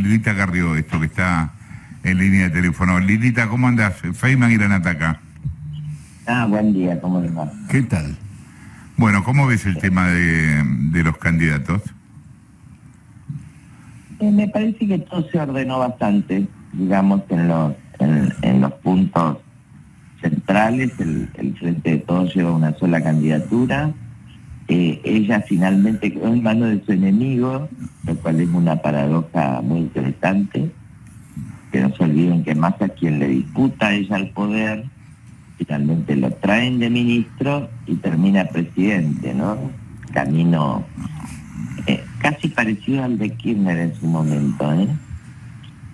Lilita Carrió, esto que está en línea de teléfono. Lilita, ¿cómo andás? Feynman y Granataca. Buen día, ¿cómo les va? ¿Qué tal? Bueno, ¿cómo ves el tema de los candidatos? Me parece que todo se ordenó bastante, digamos, en los puntos centrales. El Frente de Todos lleva una sola candidatura. Ella finalmente quedó en manos de su enemigo, lo cual es una paradoja muy interesante. Que no se olviden que Massa, quien le disputa a ella el poder, finalmente lo traen de ministro y termina presidente, ¿no? Camino casi parecido al de Kirchner en su momento, ¿eh?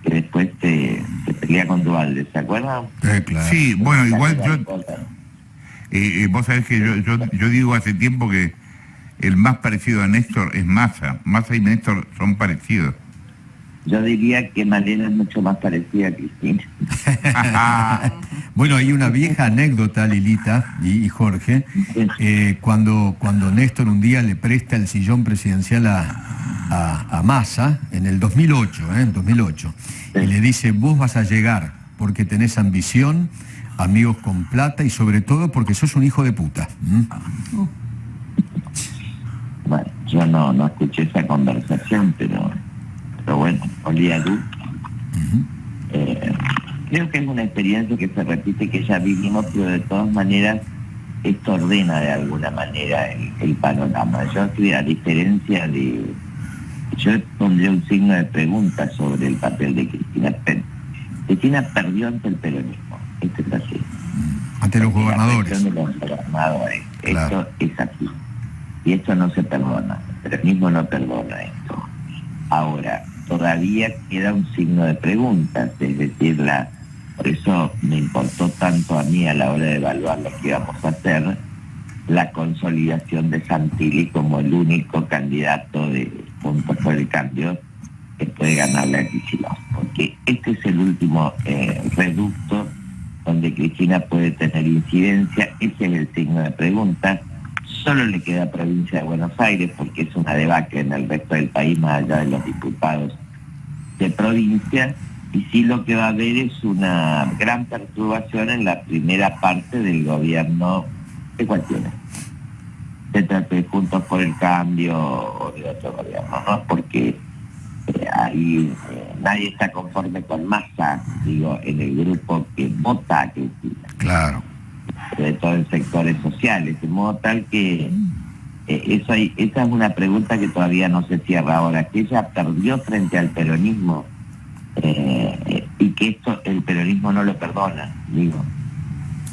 Que después se pelea con Duhalde, ¿se acuerdan? Claro. Sí, bueno, igual vos sabés que yo digo hace tiempo que el más parecido a Néstor es Massa. Massa y Néstor son parecidos. Yo diría que Malena es mucho más parecida a Cristina. Bueno, hay una vieja anécdota, Lilita y Jorge, cuando Néstor un día le presta el sillón presidencial a Massa, en el 2008, y le dice, vos vas a llegar porque tenés ambición, amigos con plata y sobre todo porque sos un hijo de puta. Bueno, yo no escuché esa conversación, pero bueno, olía luz. Creo que es una experiencia que se repite, que ya vivimos, pero de todas maneras esto ordena de alguna manera el panorama. Yo, a diferencia yo pondría un signo de pregunta sobre el papel de Cristina. Cristina perdió ante el peronismo, esto es así. Ante los gobernadores. De los gobernadores. Claro. Esto es así. Y esto no se perdona. El peronismo no perdona esto. Ahora, todavía queda un signo de preguntas, es decir, por eso me importó tanto a mí a la hora de evaluar lo que íbamos a hacer, la consolidación de Santilli como el único candidato de Juntos por el Cambio que puede ganarle a Kicillof, porque este es el último reducto donde Cristina puede tener incidencia. Ese es el signo de pregunta. Solo le queda provincia de Buenos Aires, porque es una debacle en el resto del país, más allá de los diputados de provincia, y sí lo que va a haber es una gran perturbación en la primera parte del gobierno de cualquiera. Se trata de Juntos por el Cambio o de otro gobierno, ¿no? Porque ahí nadie está conforme con Massa, digo, en el grupo que vota a Cristina. Claro. De todos los sectores sociales, de modo tal que esa es una pregunta que todavía no se cierra ahora, que ella perdió frente al peronismo y que esto el peronismo no lo perdona, digo.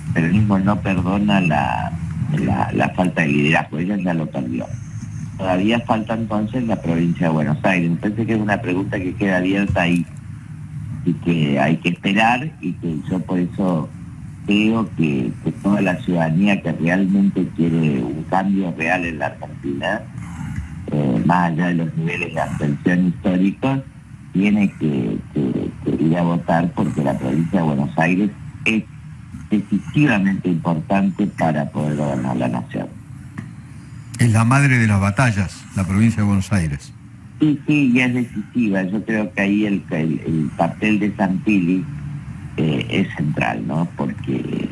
El peronismo no perdona la falta de liderazgo, ella ya lo perdió. Todavía falta entonces la provincia de Buenos Aires, entonces que es una pregunta que queda abierta ahí y que hay que esperar, y que yo por eso creo que toda la ciudadanía que realmente quiere un cambio real en la Argentina, más allá de los niveles de abstención históricos, tiene que ir a votar, porque la provincia de Buenos Aires es decisivamente importante para poder gobernar la nación. Es la madre de las batallas, la provincia de Buenos Aires. Sí, y es decisiva. Yo creo que ahí el papel de Santilli es central, ¿no? Porque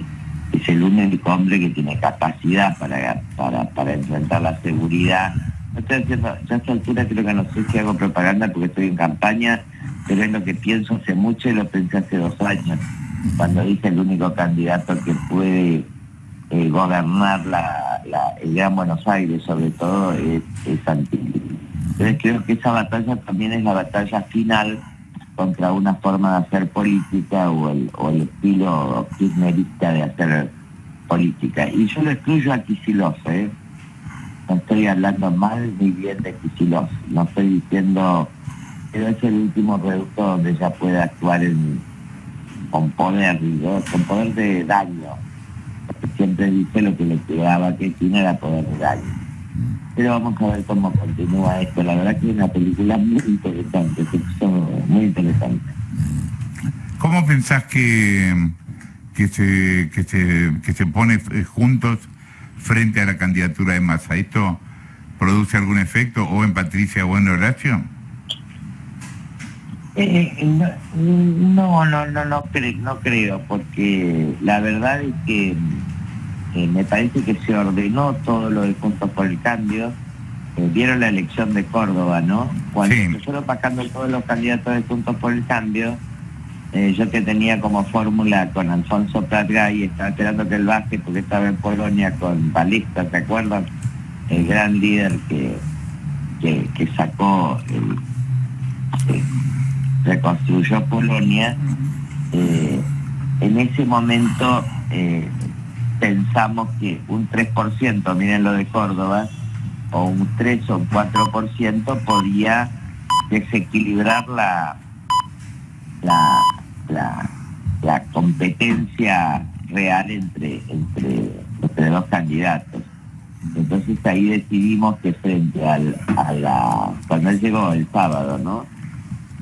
es el único hombre que tiene capacidad para enfrentar la seguridad. No estoy haciendo, ya a esta altura creo que no sé si hago propaganda porque estoy en campaña, pero es lo que pienso hace mucho y lo pensé hace 2 años, cuando dije el único candidato que puede gobernar el Gran Buenos Aires, sobre todo, es Santilli. Entonces creo que esa batalla también es la batalla final contra una forma de hacer política o el estilo kirchnerista de hacer política. Y yo lo excluyo a Kicillof, no estoy hablando mal ni bien de Kicillof, no estoy diciendo, pero es el último reducto donde ella puede actuar con poder, digo, con poder de daño. Porque siempre dice lo que le quedaba a Cristina era poder de daño. Pero vamos a ver cómo continúa esto. La verdad que es una película muy interesante, muy interesante. ¿Cómo pensás que se pone juntos frente a la candidatura de Massa? ¿Esto produce algún efecto o en Patricia o en Horacio? No creo, porque la verdad es que me parece que se ordenó todo lo de Juntos por el Cambio. Vieron la elección de Córdoba, ¿no? Cuando Sí. se fueron bajando todos los candidatos de Juntos por el Cambio, yo que tenía como fórmula con Alfonso Prat-Gay, estaba esperando que él baje porque estaba en Polonia con Balista, ¿se acuerdan? El gran líder que sacó, reconstruyó Polonia. En ese momento pensamos que un 3%, miren lo de Córdoba, o un 3 o un 4% podía desequilibrar la competencia real entre dos candidatos. Entonces ahí decidimos que frente cuando él llegó el sábado, ¿no?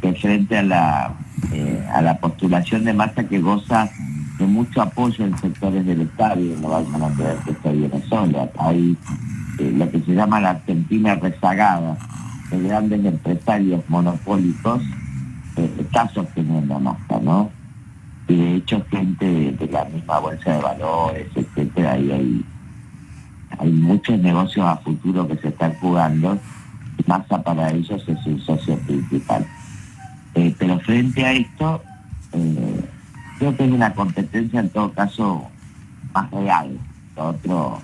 Que frente a la postulación de Massa, que goza de mucho apoyo en sectores del Estado, y no vayan a creer que esto viene solo. Hay lo que se llama la Argentina rezagada, de grandes empresarios monopólicos, está sosteniendo a Massa, ¿no? Y de hecho gente de la misma bolsa de valores, etcétera, hay muchos negocios a futuro que se están jugando, y Massa para ellos es el socio principal. Pero frente a esto, creo que es una competencia en todo caso más real. Lo otro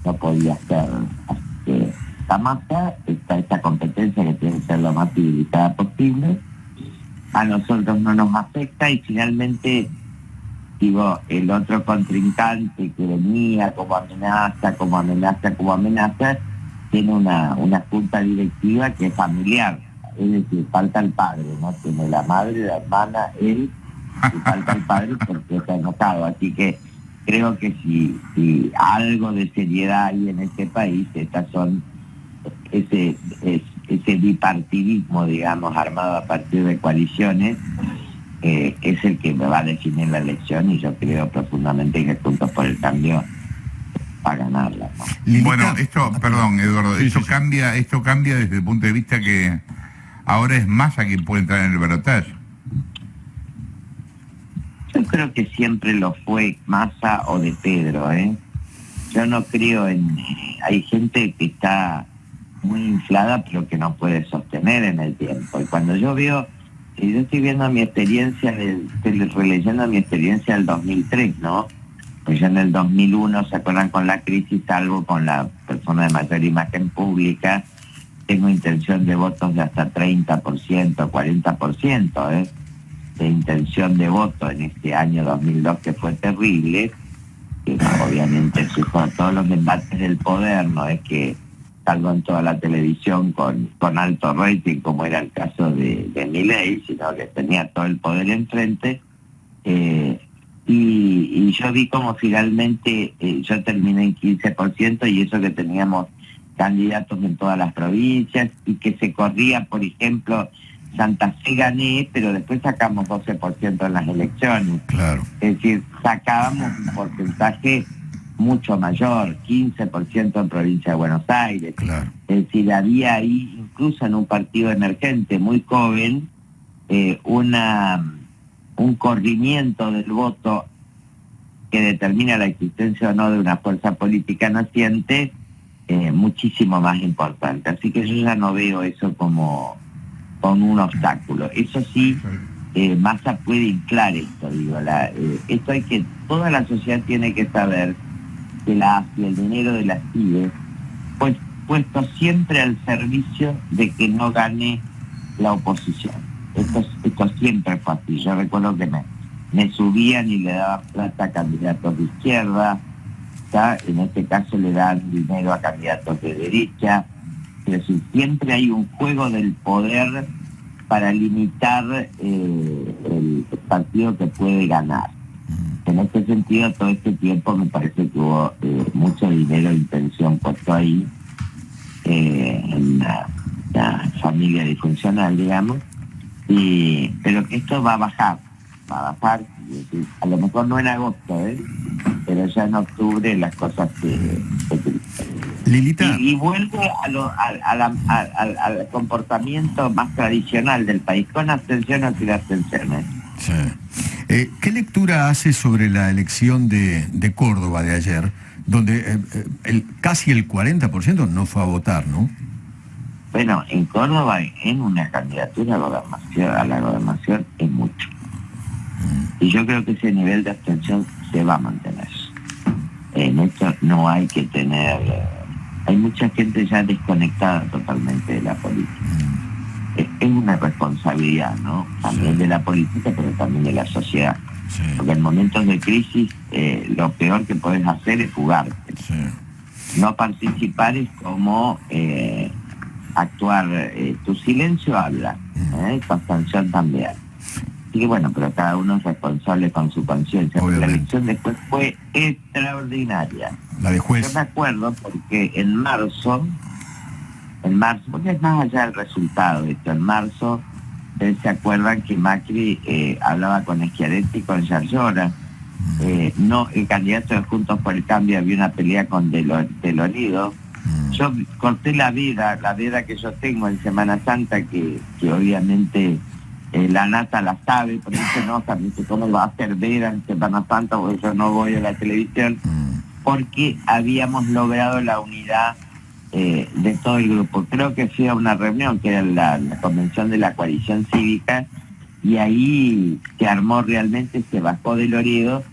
no podía ser. Así que está Massa, está esta competencia que tiene que ser lo más civilizada posible. A nosotros no nos afecta, y finalmente, digo, el otro contrincante que venía como amenaza, tiene una junta directiva que es familiar. Es decir, falta el padre, ¿no? Tiene la madre, la hermana, él, y falta el padre porque está enojado. Así que creo que si algo de seriedad hay en este país, estas son ese bipartidismo, digamos, armado a partir de coaliciones, es el que me va a definir la elección, y yo creo profundamente que Juntos por el Cambio va a ganarla, ¿no? Lilita, Bueno, perdón, Eduardo, sí, esto sí, sí. cambia desde el punto de vista que ahora es Massa quien puede entrar en el balotaje. Yo creo que siempre lo fue Massa o de Pedro, ¿eh? Yo no creo hay gente que está muy inflada, pero que no puede sostener en el tiempo. Y cuando yo estoy viendo mi experiencia, releyendo mi experiencia del 2003, ¿no? Pues yo en el 2001, ¿se acuerdan? Con la crisis, salvo con la persona de mayor imagen pública, tengo intención de votos de hasta 30%, 40%, de intención de voto en este año 2002, que fue terrible, que obviamente con todos los embates del poder, no es que salgo en toda la televisión con alto rating, como era el caso de Milei, sino que tenía todo el poder enfrente, y yo vi como finalmente yo terminé en 15%, y eso que teníamos candidatos en todas las provincias, y que se corría, por ejemplo, Santa Fe gané, pero después sacamos 12% en las elecciones. Claro. Es decir, sacábamos un porcentaje mucho mayor, 15% en provincia de Buenos Aires. Claro. Es decir, había ahí, incluso en un partido emergente muy joven, un corrimiento del voto que determina la existencia o no de una fuerza política naciente, muchísimo más importante. Así que yo ya no veo eso como un obstáculo. Eso sí, Massa puede inflar esto, digo, esto toda la sociedad tiene que saber que la AFI, el dinero de las CIDE, pues puesto siempre al servicio de que no gane la oposición. Esto siempre fue así. Yo recuerdo que me subían y le daban plata a candidatos de izquierda, ¿tá? En este caso le dan dinero a candidatos de derecha. Es decir, siempre hay un juego del poder para limitar el partido que puede ganar. En este sentido, todo este tiempo me parece que hubo mucho dinero e intención puesto ahí, en la familia disfuncional, digamos, pero que esto va a bajar, es decir, a lo mejor no en agosto, pero ya en octubre las cosas se Lilita. Y vuelve al comportamiento más tradicional del país, con abstención o sin abstenciones. Sí. ¿Qué lectura hace sobre la elección de Córdoba de ayer, donde casi el 40% no fue a votar, ¿no? Bueno, en Córdoba, en una candidatura a la gobernación, es mucho. Y yo creo que ese nivel de abstención se va a mantener. En esto no hay que tener... hay mucha gente ya desconectada totalmente de la política. Es una responsabilidad, ¿no? También de la política, pero también de la sociedad. Sí. Porque en momentos de crisis lo peor que puedes hacer es jugarte. Sí. No participar es como actuar. Tu silencio habla, tu abstención también. Así que bueno, pero cada uno es responsable con su conciencia. Porque la elección después fue extraordinaria. La de juez. Yo me acuerdo porque en marzo, porque es más allá del resultado de esto, en marzo, ustedes se acuerdan que Macri hablaba con Schiaretti y con Yarlora. No, el candidato de Juntos por el Cambio había una pelea con Delorido. Yo corté la veda que yo tengo en Semana Santa, que obviamente la nata la sabe, por eso no, también se cómo va a hacer veda en Semana Santa, porque yo no voy a la televisión, porque habíamos logrado la unidad de todo el grupo. Creo que fui a una reunión que era la convención de la coalición cívica, y ahí se armó realmente, se bajó Delorido,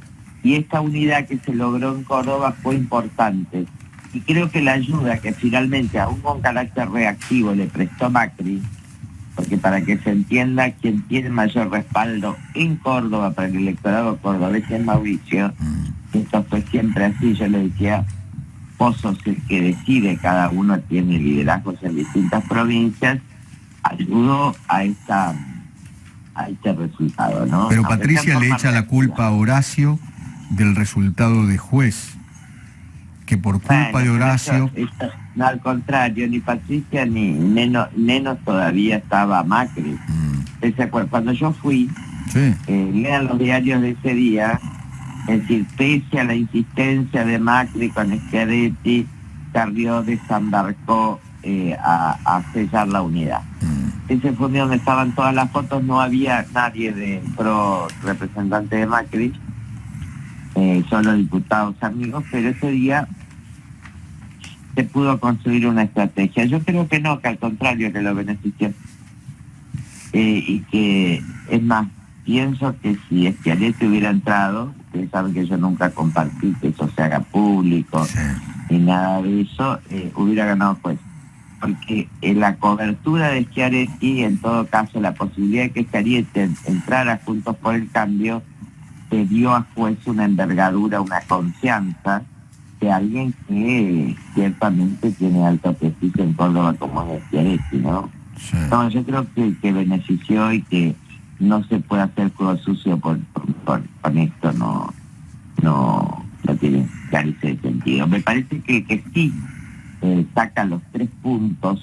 y esta unidad que se logró en Córdoba fue importante. Y creo que la ayuda que finalmente, aún con carácter reactivo, le prestó Macri, porque para que se entienda, quien tiene mayor respaldo en Córdoba para el electorado cordobés es Mauricio. Esto fue siempre así. Yo le decía, vos sos el que decide, cada uno tiene liderazgos en distintas provincias, ayudó a este resultado, ¿no? Pero Patricia le echa la culpa a Horacio del resultado de juez, que por culpa de Horacio... No, al contrario, ni Patricia ni menos todavía estaba Macri. Cuando yo fui, sí. Lean los diarios de ese día, es decir, pese a la insistencia de Macri con Schiaretti, Carrió desembarcó a sellar la unidad. Ese fue donde estaban todas las fotos, no había nadie de pro representante de Macri, solo diputados amigos, pero ese día se pudo construir una estrategia. Yo creo que no, que al contrario, que lo benefició. Y que, es más, pienso que si Schiaretti hubiera entrado, ustedes saben que yo nunca compartí que eso se haga público, ni nada de eso, hubiera ganado juez. Porque en la cobertura de Schiaretti, en todo caso, la posibilidad de que Schiaretti entrara Juntos por el Cambio, se dio a juez una envergadura, una confianza de alguien que ciertamente tiene alto prestigio en Córdoba como es Schiaretti, ¿no? Sí. No, yo creo que benefició, y que no se puede hacer juego sucio con esto, no tiene claridad de sentido. Me parece que sí saca los 3 puntos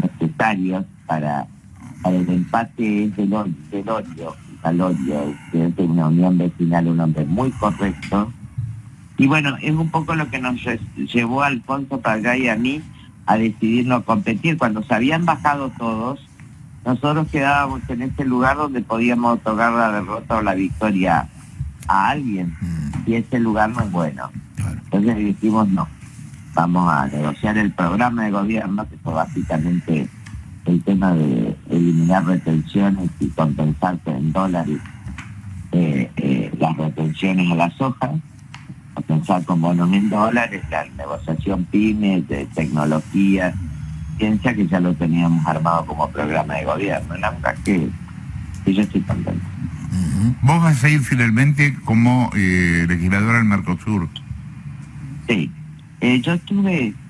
necesarios para el empate es Delorio, que es de una unión vecinal, un hombre muy correcto. Y bueno, es un poco lo que nos llevó a Alfonso Pagá y a mí a decidir no competir. Cuando se habían bajado todos, nosotros quedábamos en ese lugar donde podíamos otorgar la derrota o la victoria a alguien, y ese lugar no es bueno. Entonces dijimos no, vamos a negociar el programa de gobierno, que fue básicamente el tema de eliminar retenciones y compensarse en dólares las retenciones a la soja, compensar con bonos en dólares, la negociación pymes, de tecnología, ciencia, que ya lo teníamos armado como programa de gobierno. La verdad que yo estoy contento. ¿Vos vas a ir finalmente como legisladora del Mercosur? Sí.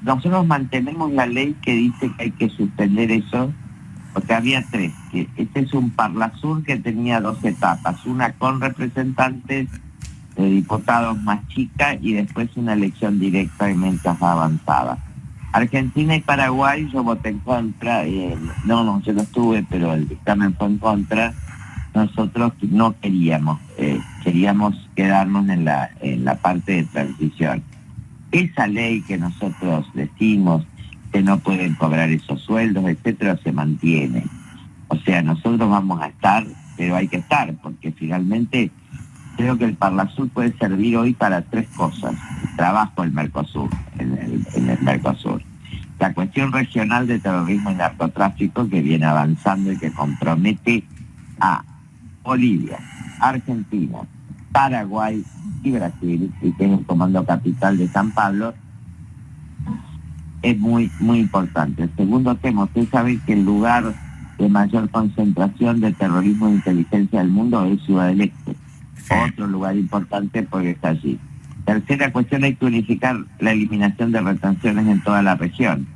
Nosotros mantenemos la ley que dice que hay que suspender eso, porque había 3. Que este es un Parlasur que tenía 2 etapas, una con representantes de diputados más chica y después una elección directa y mientras avanzaba. Argentina y Paraguay yo voté en contra, yo no estuve, pero el dictamen fue en contra. Nosotros no queríamos, queríamos quedarnos en la parte de transición. esa ley que nosotros decimos que no pueden cobrar esos sueldos, etcétera, se mantiene. O sea, nosotros vamos a estar, pero hay que estar, porque finalmente creo que el Parlasur puede servir hoy para 3 cosas. El trabajo del Mercosur, en el Mercosur. La cuestión regional de terrorismo y narcotráfico que viene avanzando y que compromete a Bolivia, Argentina, Paraguay y Brasil, y que es el Comando Capital de San Pablo, es muy, muy importante. El segundo tema, usted sabe que el lugar de mayor concentración de terrorismo e inteligencia del mundo es Ciudad del Este. Sí. Otro lugar importante porque está allí. Tercera cuestión, hay que unificar la eliminación de retenciones en toda la región.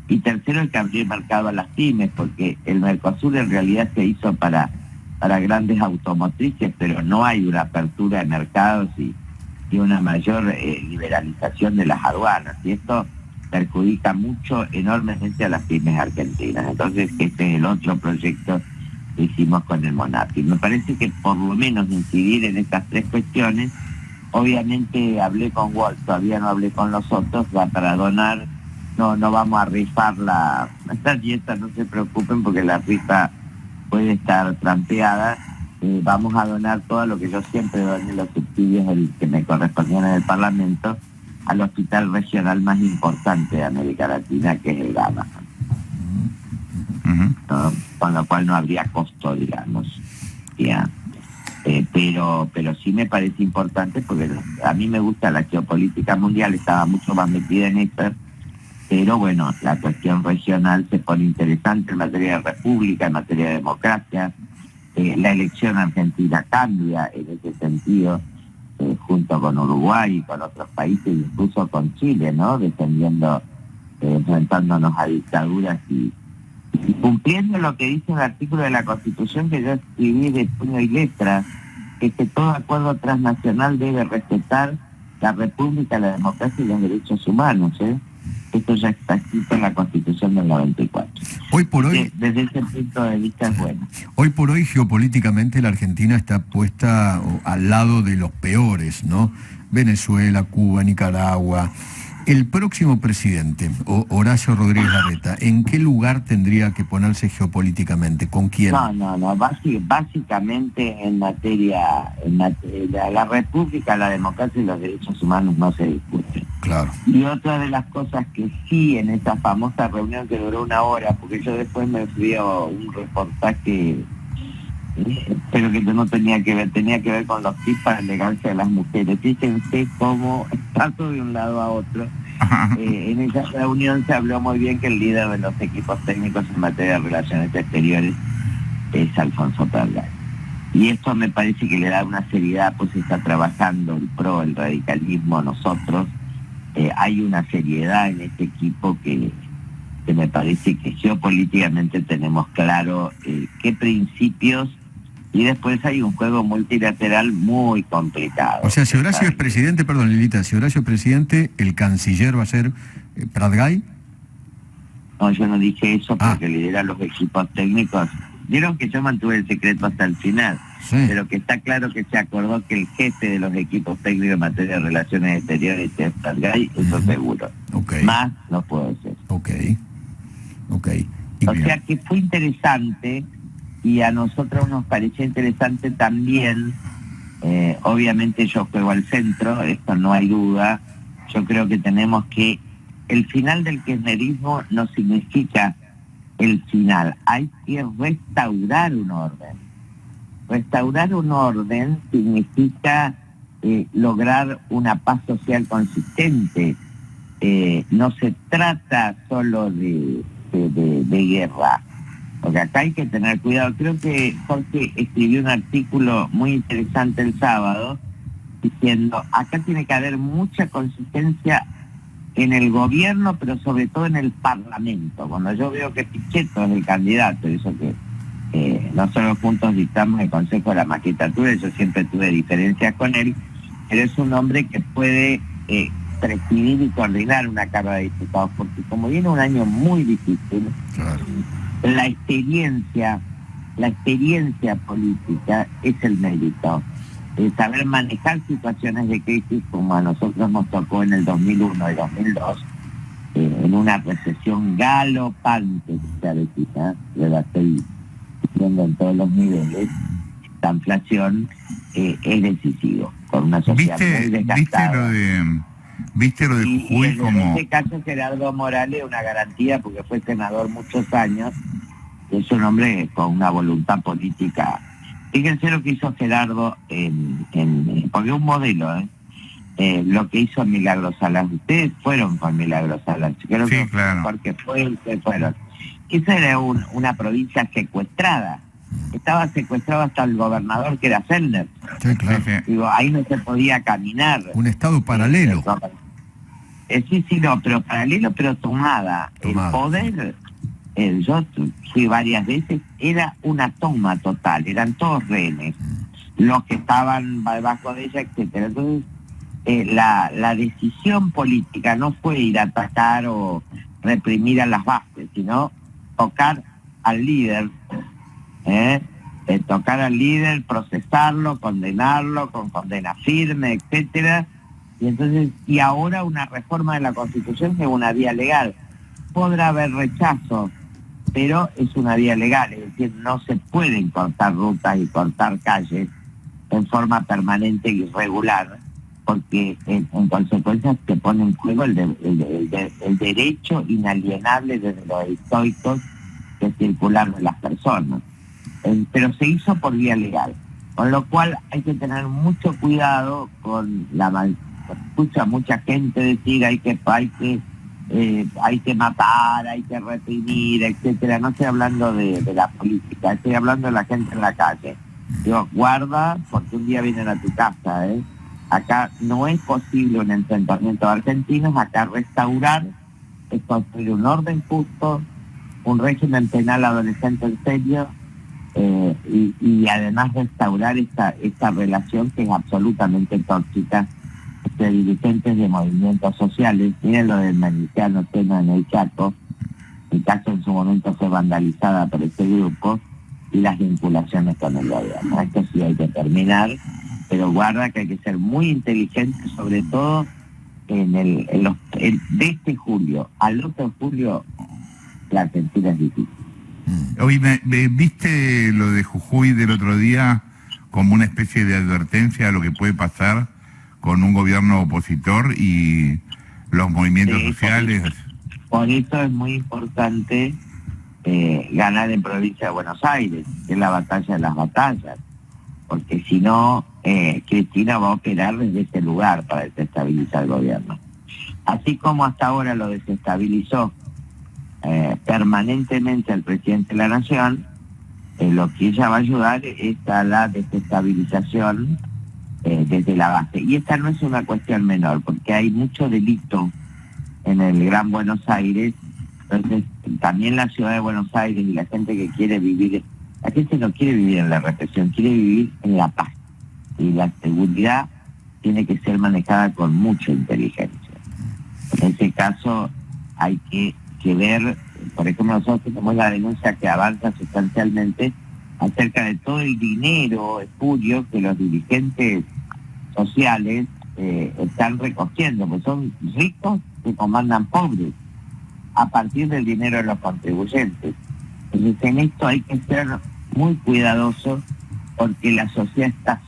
Y tercero, hay que abrir mercado a las pymes, porque el Mercosur en realidad se hizo para grandes automotrices, pero no hay una apertura de mercados y una mayor liberalización de las aduanas. Y esto perjudica mucho, enormemente a las pymes argentinas. Entonces, este es el otro proyecto que hicimos con el MONAPI. Me parece que por lo menos incidir en estas 3 cuestiones. Obviamente hablé con Walt, todavía no hablé con los otros, va para donar. No vamos a rifar la dieta, no se preocupen porque la rifa puede estar trampeada. Vamos a donar todo lo que yo siempre doné, los subsidios que me correspondían en el Parlamento, al hospital regional más importante de América Latina, que es el Gama. ¿No? Con lo cual no habría costo, digamos. ¿Ya? Pero sí me parece importante porque a mí me gusta la geopolítica mundial, estaba mucho más metida en esto, pero bueno, la cuestión regional se pone interesante en materia de república, en materia de democracia. La elección argentina cambia en ese sentido, junto con Uruguay y con otros países, incluso con Chile, ¿no? Defendiendo, enfrentándonos a dictaduras y cumpliendo lo que dice un artículo de la Constitución que yo escribí de puño y letra, que todo acuerdo transnacional debe respetar la república, la democracia y los derechos humanos. Esto ya está escrito en la Constitución del 94. Hoy por hoy, desde ese punto de vista es bueno. Hoy por hoy, geopolíticamente, la Argentina está puesta al lado de los peores, ¿no? Venezuela, Cuba, Nicaragua. El próximo presidente, Horacio Rodríguez Larreta, ¿en qué lugar tendría que ponerse geopolíticamente? ¿Con quién? No. Básicamente en materia, la república, la democracia y los derechos humanos no se discuten. Claro. Y otra de las cosas que sí, en esa famosa reunión que duró 1 hora, porque yo después me fui a un reportaje, pero que no tenía que ver con los tips para elegancia de las mujeres. Fíjense cómo paso de un lado a otro. En esa reunión se habló muy bien que el líder de los equipos técnicos en materia de relaciones exteriores es Alfonso Pradgay. Y esto me parece que le da una seriedad, pues está trabajando el PRO, el radicalismo, nosotros. Hay una seriedad en este equipo que me parece que geopolíticamente tenemos claro qué principios, y después hay un juego multilateral muy complicado. O sea, si Horacio es presidente, perdón Lilita, si Horacio es presidente, ¿el canciller va a ser Pradgay? No, yo no dije eso porque lidera los equipos técnicos. Vieron que yo mantuve el secreto hasta el final, sí. Pero que está claro que se acordó que el jefe de los equipos técnicos en materia de relaciones exteriores es Pradgay, eso seguro. Okay. Más no puede ser. Ok. O sea que fue interesante, y a nosotros nos pareció interesante también. Obviamente yo juego al centro, esto no hay duda. Yo creo que tenemos que... El final del kirchnerismo no significa el final, hay que restaurar un orden. Restaurar un orden significa lograr una paz social consistente. No se trata solo de guerra, porque acá hay que tener cuidado. Creo que Jorge escribió un artículo muy interesante el sábado diciendo, acá tiene que haber mucha consistencia en el gobierno, pero sobre todo en el Parlamento. Cuando yo veo que Pichetto es el candidato, eso que nosotros juntos dictamos el Consejo de la Magistratura, yo siempre tuve diferencias con él, pero es un hombre que puede presidir y coordinar una Cámara de Diputados, porque como viene un año muy difícil, Claro. la experiencia política es el mérito. saber manejar situaciones de crisis como a nosotros nos tocó en el 2001 y 2002, en una recesión galopante que se avecina, yo la estoy viendo en todos los niveles, la inflación es decisivo, con una sociedad muy desgastada. ¿Viste lo de Jujuy y como...? En este caso Gerardo Morales es una garantía porque fue senador muchos años, es un hombre con una voluntad política. Fíjense lo que hizo Gerardo porque es un modelo, lo que hizo Milagro Salas. Ustedes fueron con Milagro Salas, creo Sí, que claro. porque fueron. Esa era una provincia secuestrada. Estaba secuestrado hasta el gobernador, que era Fellner. Sí, claro. Digo, ahí no se podía caminar. Un estado paralelo. Sí, no, pero paralelo, pero tomada. El poder, yo fui varias veces, era una toma total, eran todos rehenes, los que estaban debajo de ella, etcétera. Entonces, la decisión política no fue ir a atacar o reprimir a las bases, sino tocar al líder, tocar al líder, procesarlo, condenarlo con condena firme, etcétera. Y ahora una reforma de la Constitución que es una vía legal. Podrá haber rechazo, pero es una vía legal, es decir, no se pueden cortar rutas y cortar calles en forma permanente y irregular, porque en consecuencia se pone en juego el derecho inalienable desde los estoicos de circular de las personas. Pero se hizo por vía legal, con lo cual hay que tener mucho cuidado con escucha mucha gente decir hay que matar, hay que reprimir, etcétera. No estoy hablando de la política, estoy hablando de la gente en la calle. Digo, guarda, porque un día vienen a tu casa, Acá no es posible un enfrentamiento de argentinos, acá restaurar es construir un orden justo, un régimen penal adolescente en serio, y además restaurar esta relación que es absolutamente tóxica de dirigentes de movimientos sociales. Miren lo del Miliciano Tena en el Chaco, mi casa en su momento fue vandalizada por este grupo, y las vinculaciones con el gobierno. Esto sí hay que terminar, pero guarda que hay que ser muy inteligente, sobre todo de este julio al otro julio, la Argentina es difícil. Hoy ¿viste lo de Jujuy del otro día como una especie de advertencia a lo que puede pasar con un gobierno opositor y los movimientos sociales? Por eso es muy importante ganar en provincia de Buenos Aires, que es la batalla de las batallas, porque si no, Cristina va a operar desde ese lugar para desestabilizar el gobierno. Así como hasta ahora lo desestabilizó permanentemente al presidente de la Nación, lo que ella va a ayudar es a la desestabilización desde la base. Y esta no es una cuestión menor, porque hay mucho delito en el Gran Buenos Aires. Entonces, también la ciudad de Buenos Aires y la gente que quiere vivir, la gente no quiere vivir en la represión, quiere vivir en la paz. Y la seguridad tiene que ser manejada con mucha inteligencia. En ese caso hay que ver, por ejemplo, nosotros tenemos la denuncia que avanza sustancialmente acerca de todo el dinero espurio que los dirigentes sociales están recogiendo, porque son ricos que comandan pobres a partir del dinero de los contribuyentes. Entonces, en esto hay que ser muy cuidadosos, porque la sociedad está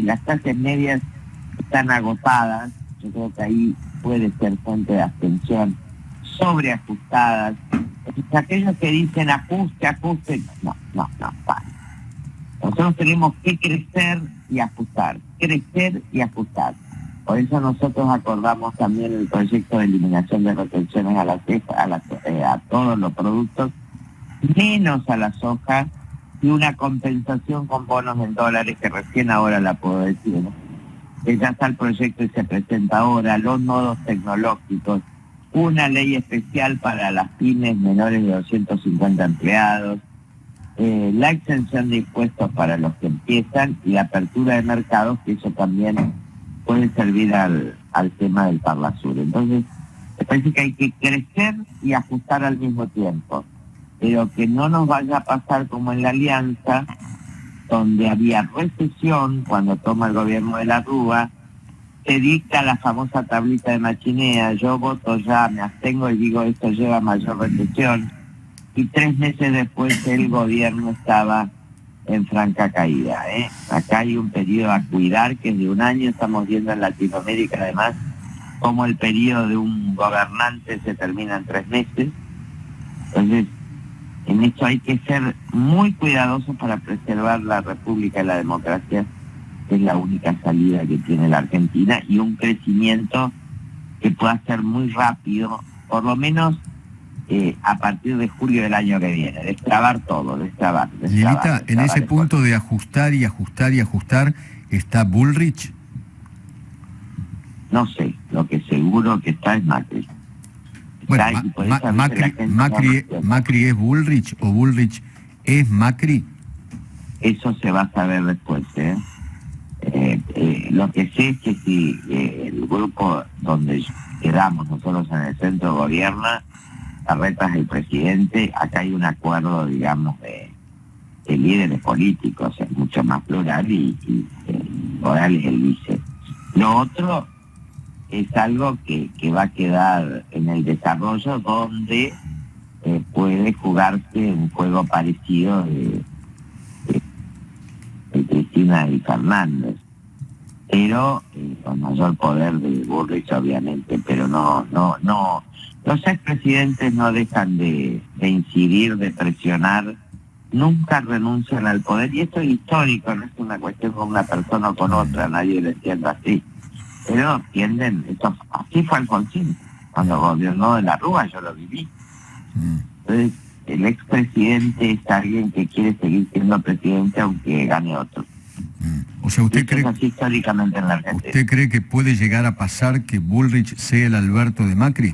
las clases medias están agotadas. Yo creo que ahí puede ser fuente de abstención, sobreajustadas. Entonces, aquellos que dicen ajuste, no, para. Nosotros tenemos que crecer y ajustar. Por eso nosotros acordamos también el proyecto de eliminación de retenciones a todos los productos, menos a la soja, y una compensación con bonos en dólares, que recién ahora la puedo decir, ¿no? Ya está el proyecto y se presenta ahora, los nodos tecnológicos, una ley especial para las pymes menores de 250 empleados, la exención de impuestos para los que empiezan y la apertura de mercados, que eso también puede servir al tema del Parlasur. Entonces, me parece que hay que crecer y ajustar al mismo tiempo, pero que no nos vaya a pasar como en la Alianza, donde había recesión cuando toma el gobierno de la Rúa, se dicta la famosa tablita de Machinea, yo voto ya, me abstengo y digo esto lleva a mayor recesión, y 3 meses después el gobierno estaba en franca caída. Acá hay un periodo a cuidar que es de 1 año, estamos viendo en Latinoamérica además cómo el periodo de un gobernante se termina en 3 meses. Entonces, en esto hay que ser muy cuidadosos para preservar la república y la democracia, que es la única salida que tiene la Argentina, y un crecimiento que pueda ser muy rápido, por lo menos a partir de julio del año que viene, destrabar todo, destrabar. Lilita, en ese punto de ajustar y ajustar y ajustar, ¿está Bullrich? No sé, lo que seguro que está es Macri. Bueno, Está, y por eso a veces la gente no lo entiende. ¿Macri es Bullrich o Bullrich es Macri? Eso se va a saber después, lo que sé es que si el grupo donde quedamos nosotros en el centro gobierna, Larreta es el presidente, acá hay un acuerdo, digamos, de líderes políticos, es mucho más plural y Morales es el vice. Lo otro es algo que va a quedar en el desarrollo, donde puede jugarse un juego parecido de Cristina y Fernández, pero con mayor poder de Bullrich obviamente, pero no, los expresidentes no dejan de incidir, de presionar, nunca renuncian al poder, y esto es histórico, no es una cuestión con una persona o con otra, nadie lo entiende así, pero tienden, así fue Alfonsín, cuando gobernó de la Rúa, yo lo viví. Entonces, el expresidente es alguien que quiere seguir siendo presidente aunque gane otro. O sea, ¿usted cree, es así históricamente en la Argentina? ¿usted cree que puede llegar a pasar que Bullrich sea el Alberto de Macri?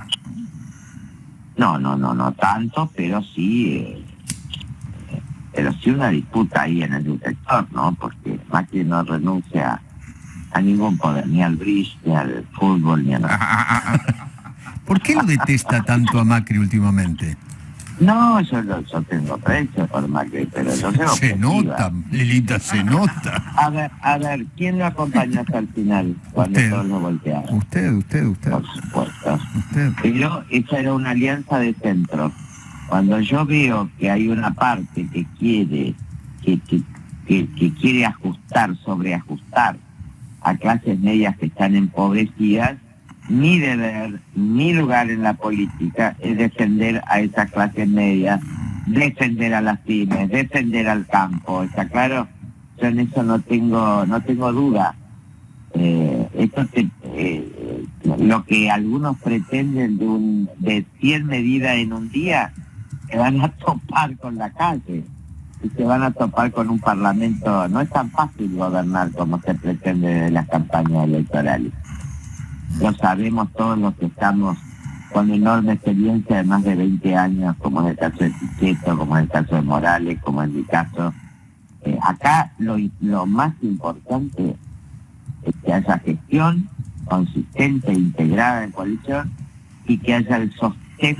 No tanto, pero sí una disputa ahí en el sector, ¿no? Porque Macri no renuncia a ningún poder, ni al bridge, ni al fútbol, ni a nada. ¿Por qué lo detesta tanto a Macri últimamente? No, yo tengo precio por Macri, pero yo creo Se nota, Lilita, se nota. A ver, ¿quién lo acompañó hasta el final cuando Usted. todos lo voltearon? Usted. Por supuesto. Usted. Pero esa era una alianza de centro. Cuando yo veo que hay una parte que quiere quiere sobreajustar a clases medias que están empobrecidas, mi deber, mi lugar en la política es defender a esas clases medias, defender a las pymes, defender al campo, ¿está claro? Yo en eso no tengo duda. Lo que algunos pretenden de 100 medidas en un día, se van a topar con la calle y se van a topar con un parlamento. No es tan fácil gobernar como se pretende de las campañas electorales. Lo sabemos todos los que estamos con enorme experiencia de más de 20 años, como es el caso de Pichetto, como es el caso de Morales, como es mi caso. Acá lo más importante es que haya gestión consistente e integrada en coalición y que haya el sostén,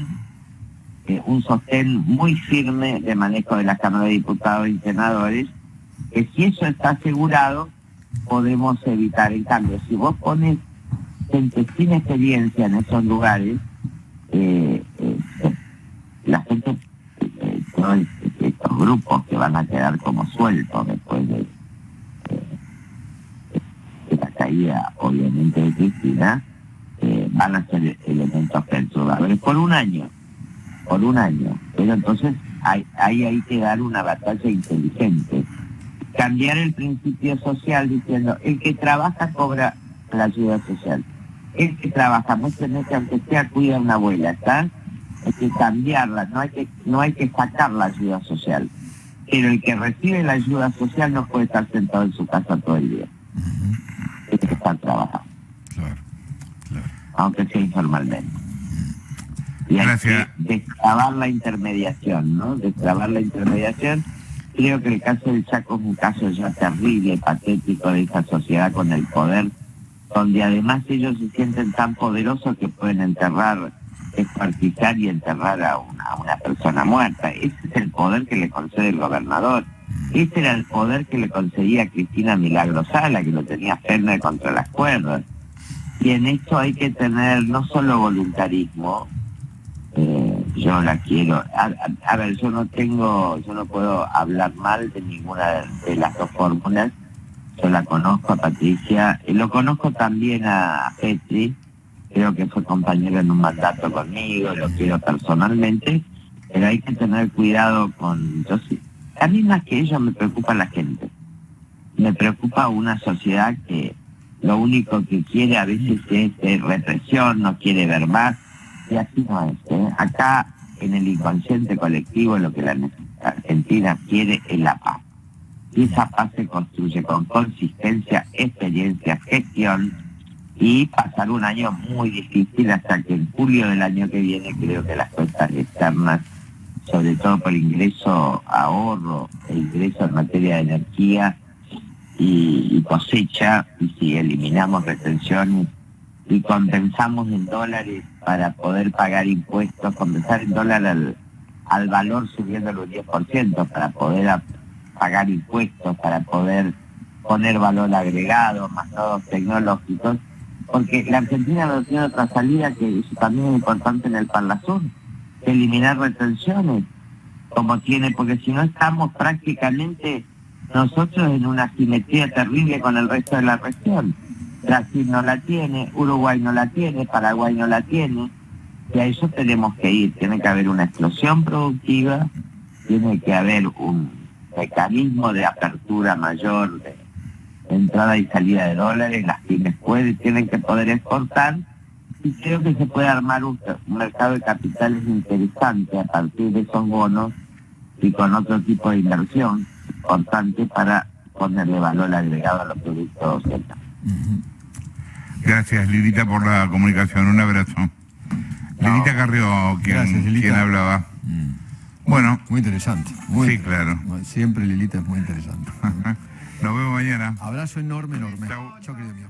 un sostén muy firme de manejo de la Cámara de Diputados y Senadores, que si eso está asegurado, podemos evitar. En cambio, si vos pones gente sin experiencia en esos lugares, la gente, todos estos grupos que van a quedar como sueltos después de la caída, obviamente, de Cristina, van a ser elementos perturbadores por un año. Pero entonces ahí hay que dar una batalla inteligente. Cambiar el principio social diciendo, el que trabaja cobra la ayuda social. El que trabaja muchas veces, aunque sea, cuida a una abuela, ¿está? Hay que cambiarla, no hay que sacar la ayuda social. Pero el que recibe la ayuda social no puede estar sentado en su casa todo el día. Hay que estar trabajando. Claro. Aunque sea informalmente. Y Gracias. hay que destrabar la intermediación, ¿no? Destrabar la intermediación. Creo que el caso del Chaco es un caso ya terrible, patético de esa sociedad con el poder, donde además ellos se sienten tan poderosos que pueden descuartizar y enterrar a una persona muerta. Ese es el poder que le concede el gobernador. Ese era el poder que le conseguía a Cristina Milagro Sala, que lo tenía Ferner contra las cuerdas. Y en esto hay que tener no solo voluntarismo, yo la quiero. A ver, yo no puedo hablar mal de ninguna de las dos fórmulas. Yo la conozco a Patricia, lo conozco también a Petri, creo que fue compañero en un mandato conmigo, lo quiero personalmente, pero hay que tener cuidado con... A mí más que ello me preocupa la gente. Me preocupa una sociedad que lo único que quiere a veces es represión, no quiere ver más, y así no es. Acá en el inconsciente colectivo lo que la Argentina quiere es la paz. Y esa paz se construye con consistencia, experiencia, gestión, y pasar un año muy difícil hasta que en julio del año que viene creo que las cuentas externas, sobre todo por ingreso ahorro, el ingreso en materia de energía y cosecha, y si eliminamos retenciones y compensamos en dólares para poder pagar impuestos, compensar en dólar al valor subiéndolo un 10% para poder pagar impuestos, para poder poner valor agregado, más nodos tecnológicos, porque la Argentina no tiene otra salida, que eso también es importante en el Parlasur, eliminar retenciones, como tiene, porque si no estamos prácticamente nosotros en una simetría terrible con el resto de la región. Brasil no la tiene, Uruguay no la tiene, Paraguay no la tiene, y a eso tenemos que ir. Tiene que haber una explosión productiva, tiene que haber un mecanismo de apertura mayor, de entrada y salida de dólares, las pymes tienen que poder exportar, y creo que se puede armar un mercado de capitales interesante a partir de esos bonos y con otro tipo de inversión importante para ponerle valor agregado a los productos. Gracias, Lilita, por la comunicación. Un abrazo. Lilita Carrió, quien hablaba. Bueno. Muy interesante. Sí, claro. Siempre Lilita es muy interesante. Nos vemos mañana. Abrazo enorme. Chau. Chau, querido mío.